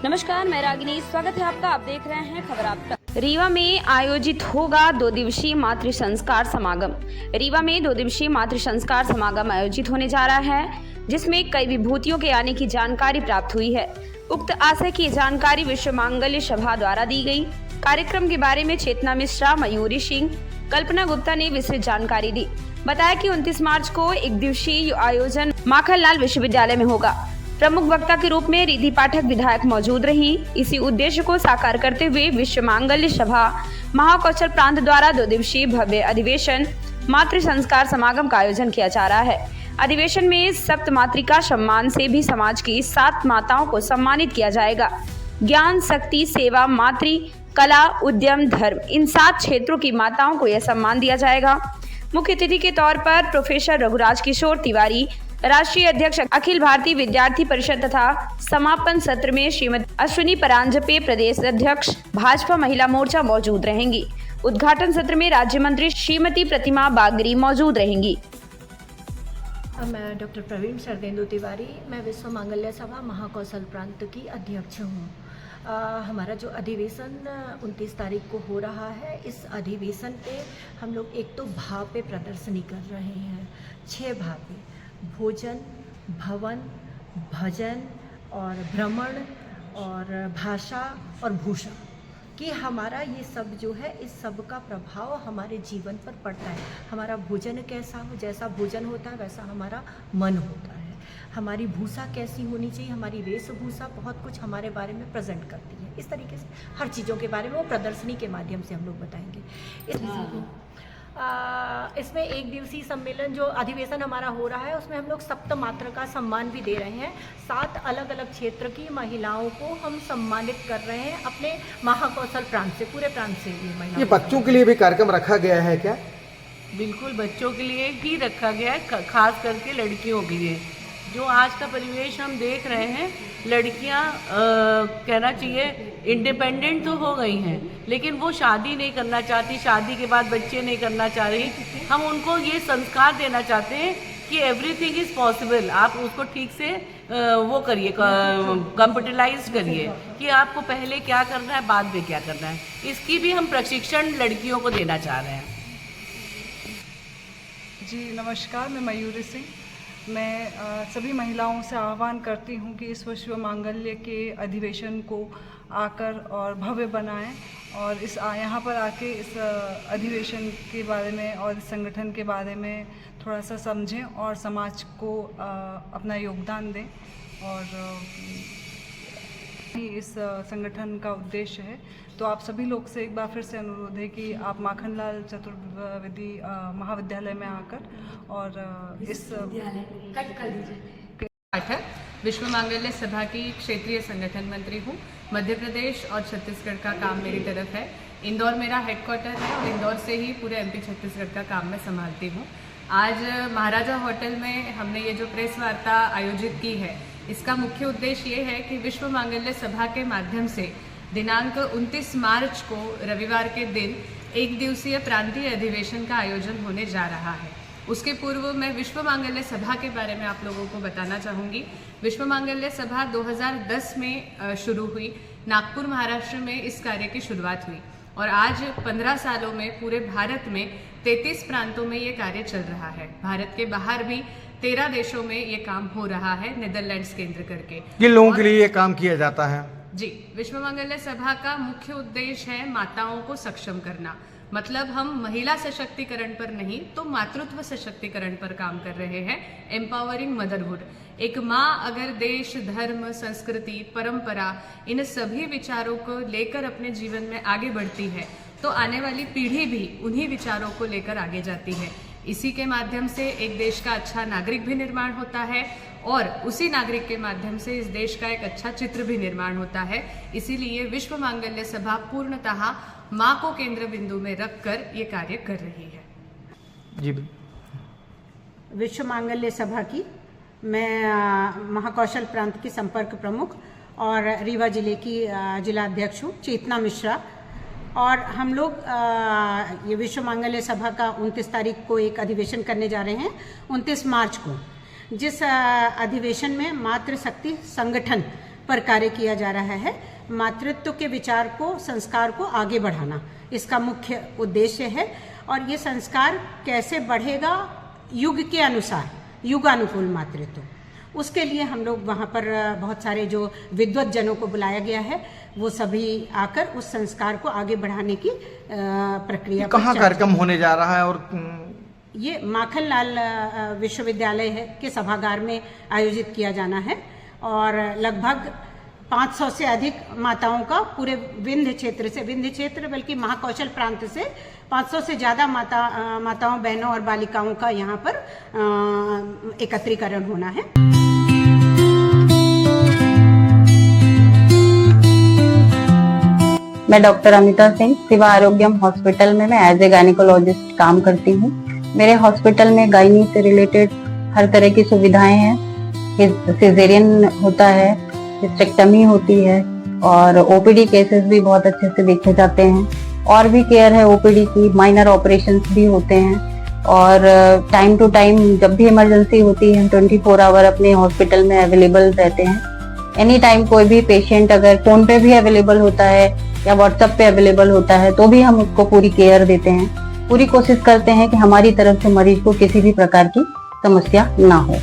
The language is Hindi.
नमस्कार, मैं रागिनी। स्वागत है आपका। आप देख रहे हैं खबर आप तक। रीवा में आयोजित होगा 2 दिवसीय मातृ संस्कार समागम। रीवा में 2 दिवसीय मातृ संस्कार समागम आयोजित होने जा रहा है, जिसमें कई विभूतियों के आने की जानकारी प्राप्त हुई है। उक्त आशय की जानकारी विश्व मांगल्य सभा द्वारा दी गई। कार्यक्रम के बारे में चेतना मिश्रा, मयूरी सिंह, कल्पना गुप्ता ने विस्तृत जानकारी दी। बताया कि 29 मार्च को 1 दिवसीय आयोजन माखनलाल विश्वविद्यालय में होगा। प्रमुख वक्ता के रूप में रिधि पाठक विधायक मौजूद रही। इसी उद्देश्य को साकार करते हुए विश्व मांगल्य सभा महाकौशल प्रांत द्वारा 2 दिवसीय भव्य अधिवेशन मातृ संस्कार समागम का आयोजन किया जा रहा है। अधिवेशन में सप्त मातृका सम्मान से भी समाज की 7 माताओं को सम्मानित किया जाएगा। ज्ञान, शक्ति, सेवा, मातृ, कला, उद्यम, धर्म, इन 7 क्षेत्रों की माताओं को यह सम्मान दिया जाएगा। मुख्य अतिथि के तौर पर प्रोफेसर रघुराज किशोर तिवारी, राष्ट्रीय अध्यक्ष अखिल भारतीय विद्यार्थी परिषद तथा समापन सत्र में श्रीमती अश्विनी परांजपे, प्रदेश अध्यक्ष भाजपा महिला मोर्चा मौजूद रहेंगी। उद्घाटन सत्र में राज्य मंत्री श्रीमती प्रतिमा बागरी मौजूद रहेंगी। मैं डॉक्टर प्रवीण शरदेंदु तिवारी, मैं विश्व मांगल्य सभा महाकौशल प्रांत की अध्यक्ष हूँ। हमारा जो अधिवेशन 29 तारीख को हो रहा है, इस अधिवेशन पे हम लोग एक तो भाव पे प्रदर्शनी कर रहे हैं। 6 भाव पे: भोजन, भवन, भजन और भ्रमण और भाषा और भूषण, कि हमारा ये सब जो है, इस सब का प्रभाव हमारे जीवन पर पड़ता है। हमारा भोजन कैसा हो, जैसा भोजन होता है वैसा हमारा मन होता है। हमारी भूषा कैसी होनी चाहिए, हमारी वेशभूषा बहुत कुछ हमारे बारे में प्रेजेंट करती है। इस तरीके से हर चीज़ों के बारे में वो प्रदर्शनी के माध्यम से हम लोग बताएंगे। इसमें 1 दिवसीय सम्मेलन जो अधिवेशन हमारा हो रहा है, उसमें हम लोग सप्त मातृ का सम्मान भी दे रहे हैं। 7 अलग अलग क्षेत्र की महिलाओं को हम सम्मानित कर रहे हैं अपने महाकौशल प्रांत से, पूरे प्रांत से। ये बच्चों के लिए भी कार्यक्रम रखा गया है क्या? बिल्कुल, बच्चों के लिए ही रखा गया है, खास करके लड़कियों के लिए। जो आज का परिवेश हम देख रहे हैं, लड़कियां कहना चाहिए इंडिपेंडेंट तो हो गई हैं, लेकिन वो शादी नहीं करना चाहती, शादी के बाद बच्चे नहीं करना चाह रही। हम उनको ये संस्कार देना चाहते हैं कि एवरीथिंग इज़ पॉसिबल। आप उसको ठीक से वो करिए, कंप्यूटराइज करिए कि आपको पहले क्या करना है, बाद में क्या करना है। इसकी भी हम प्रशिक्षण लड़कियों को देना चाह रहे हैं। जी नमस्कार, मैं मयूरी सिंह। मैं सभी महिलाओं से आह्वान करती हूँ कि इस विश्व मांगल्य के अधिवेशन को आकर और भव्य बनाएं और यहाँ पर आके इस अधिवेशन के बारे में और इस संगठन के बारे में थोड़ा सा समझें और समाज को अपना योगदान दें। और इस संगठन का उद्देश्य है, तो आप सभी लोग से एक बार फिर से अनुरोध है कि आप माखनलाल चतुर्वेदी महाविद्यालय में आकर और इस पाठक, विश्व मांगल्य सभा की क्षेत्रीय संगठन मंत्री हूँ। मध्य प्रदेश और छत्तीसगढ़ का काम मेरी तरफ है। इंदौर मेरा हेडक्वार्टर है और इंदौर से ही पूरे एमपी छत्तीसगढ़ का काम मैं संभालती हूँ। आज महाराजा होटल में हमने ये जो प्रेस वार्ता आयोजित की है, इसका मुख्य उद्देश्य ये है कि विश्व मांगल्य सभा के माध्यम से दिनांक 29 मार्च को रविवार के दिन 1 दिवसीय प्रांतीय अधिवेशन का आयोजन होने जा रहा है। उसके पूर्व मैं विश्व मांगल्य सभा के बारे में आप लोगों को बताना चाहूँगी। विश्व मांगल्य सभा 2010 में शुरू हुई। नागपुर, महाराष्ट्र में इस कार्य की शुरुआत हुई और आज 15 सालों में पूरे भारत में 33 प्रांतों में ये कार्य चल रहा है। भारत के बाहर भी 13 देशों में ये काम हो रहा है, नेदरलैंड्स केंद्र करके। किन लोगों के लिए ये काम किया जाता है? जी, विश्व मांगल्य सभा का मुख्य उद्देश्य है माताओं को सक्षम करना। मतलब हम महिला सशक्तिकरण पर नहीं तो मातृत्व सशक्तिकरण पर काम कर रहे हैं। Empowering motherhood. एक माँ अगर देश, धर्म, संस्कृति, परंपरा, इन सभी विचारों को लेकर अपने जीवन में आगे बढ़ती है तो आने वाली पीढ़ी भी उन्हीं विचारों को लेकर आगे जाती है। इसी के माध्यम से एक देश का अच्छा नागरिक भी निर्माण होता है और उसी नागरिक के माध्यम से इस देश का एक अच्छा चित्र भी निर्माण होता है। इसीलिए विश्व मांगल्य सभा पूर्णतः माँ को केंद्र बिंदु में रखकर ये कार्य कर रही है। जी, विश्व मांगल्य सभा की मैं महाकौशल प्रांत की संपर्क प्रमुख और रीवा जिले की जिला अध्यक्ष हूँ, चेतना मिश्रा। और हम लोग ये विश्व मांगल्य सभा का 29 तारीख को एक अधिवेशन करने जा रहे हैं, 29 मार्च को, जिस अधिवेशन में मातृशक्ति संगठन पर कार्य किया जा रहा है। मातृत्व के विचार को, संस्कार को आगे बढ़ाना इसका मुख्य उद्देश्य है। और ये संस्कार कैसे बढ़ेगा, युग के अनुसार, युगानुकूल मातृत्व, उसके लिए हम लोग वहाँ पर बहुत सारे जो विद्वत जनों को बुलाया गया है, वो सभी आकर उस संस्कार को आगे बढ़ाने की प्रक्रिया पर कहाँ कार्यक्रम होने जा रहा है? और ये माखनलाल विश्वविद्यालय के सभागार में आयोजित किया जाना है। और लगभग 500 से अधिक माताओं का पूरे विंध्य क्षेत्र बल्कि महाकौशल प्रांत से 500 से ज़्यादा माताओं, बहनों और बालिकाओं का यहाँ पर एकत्रीकरण होना है। मैं डॉक्टर अमिता सिंह सिवा आरोग्यम हॉस्पिटल में मैं एज ए गायनिकोलॉजिस्ट काम करती हूँ। मेरे हॉस्पिटल में गायनी से रिलेटेड हर तरह की सुविधाएं हैं। सिजेरियन होता है, हिस्टेक्टमी होती है और ओपीडी केसेस भी बहुत अच्छे से देखे जाते हैं। और भी केयर है ओपीडी की, माइनर ऑपरेशंस भी होते हैं। और टाइम टू टाइम जब भी इमरजेंसी होती है, हम 24 आवर अपने हॉस्पिटल में अवेलेबल रहते हैं। एनी टाइम कोई भी पेशेंट अगर फोन पे भी अवेलेबल होता है या व्हाट्सएप पे अवेलेबल होता है तो भी हम उसको पूरी केयर देते हैं। पूरी कोशिश करते हैं कि हमारी तरफ से मरीज को किसी भी प्रकार की समस्या ना हो।